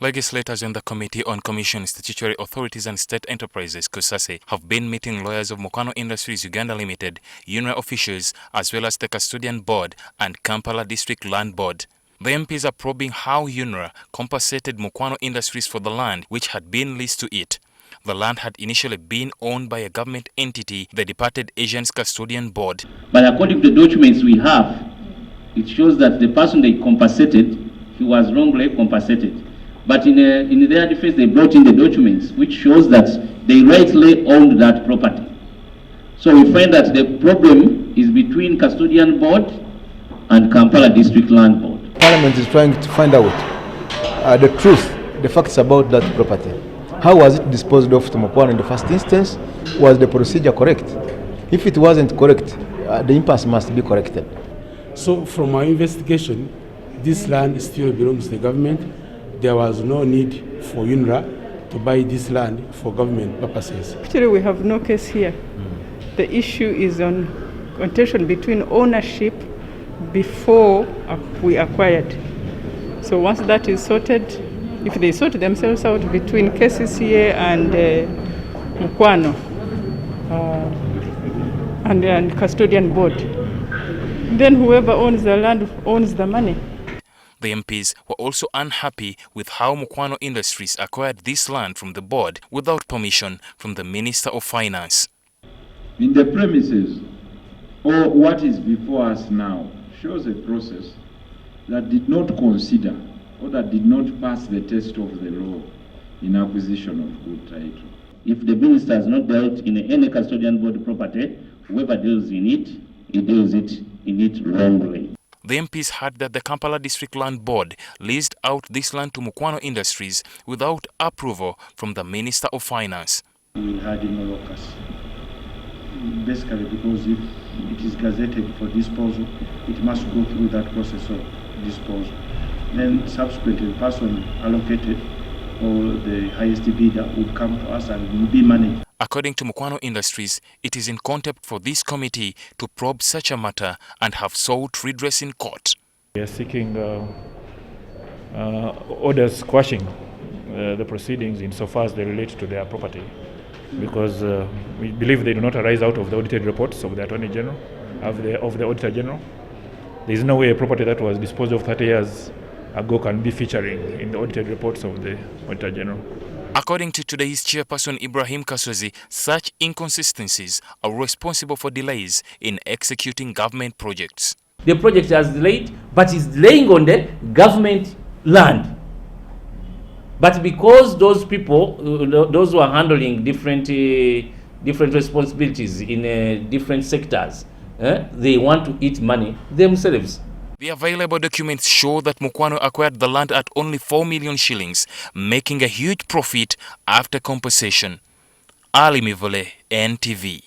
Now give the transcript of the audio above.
Legislators in the Committee on Commission, Statutory Authorities and State Enterprises, COSASE, have been meeting lawyers of Mukwano Industries Uganda Limited, UNRA officials, as well as the Custodian Board and Kampala District Land Board. The MPs are probing how UNRA compensated Mukwano Industries for the land which had been leased to it. The land had initially been owned by a government entity, the departed Asian's Custodian Board. But according to the documents we have, it shows that the person they compensated, he was wrongly compensated. But in their defense, they brought in the documents which shows that they rightly owned that property. So we find that the problem is between Custodian Board and Kampala District Land Board. Parliament is trying to find out the truth, the facts about that property. How was it disposed of to Mukwano in the first instance? Was the procedure correct? If it wasn't correct, the impasse must be corrected. So from our investigation, this land still belongs to the government. There was no need for UNRA to buy this land for government purposes. Actually, we have no case here. The issue is on contention between ownership before we acquired. So once that is sorted, if they sort themselves out between KCCA and Mukwano and Custodian Board, then whoever owns the land owns the money. The MPs were also unhappy with how Mukwano Industries acquired this land from the board without permission from the Minister of Finance. In the premises, or what is before us now, shows a process that did not consider or that did not pass the test of the law in acquisition of good title. If the minister has not dealt in any Custodian Board property, whoever deals in it, he deals in it wrongly. The MPs heard that the Kampala District Land Board leased out this land to Mukwano Industries without approval from the Minister of Finance. We had in a locus. Basically, because if it is gazetted for disposal, it must go through that process of disposal. Then subsequently, the person allocated or the highest bidder would come to us and will be managed. According to Mukwano Industries, it is in contempt for this committee to probe such a matter and have sought redress in court. We are seeking orders quashing the proceedings insofar as they relate to their property, because we believe they do not arise out of the audited reports of the Attorney General, of the Auditor General. There is no way a property that was disposed of 30 years ago can be featuring in the audited reports of the Auditor General. According to today's chairperson Ibrahim Kasozi, such inconsistencies are responsible for delays in executing government projects. The project has delayed, but is delaying on the government land. But because those people, those who are handling different responsibilities in different sectors, they want to eat money themselves. The available documents show that Mukwano acquired the land at only 4 million shillings, making a huge profit after compensation. Ali Mivole, NTV.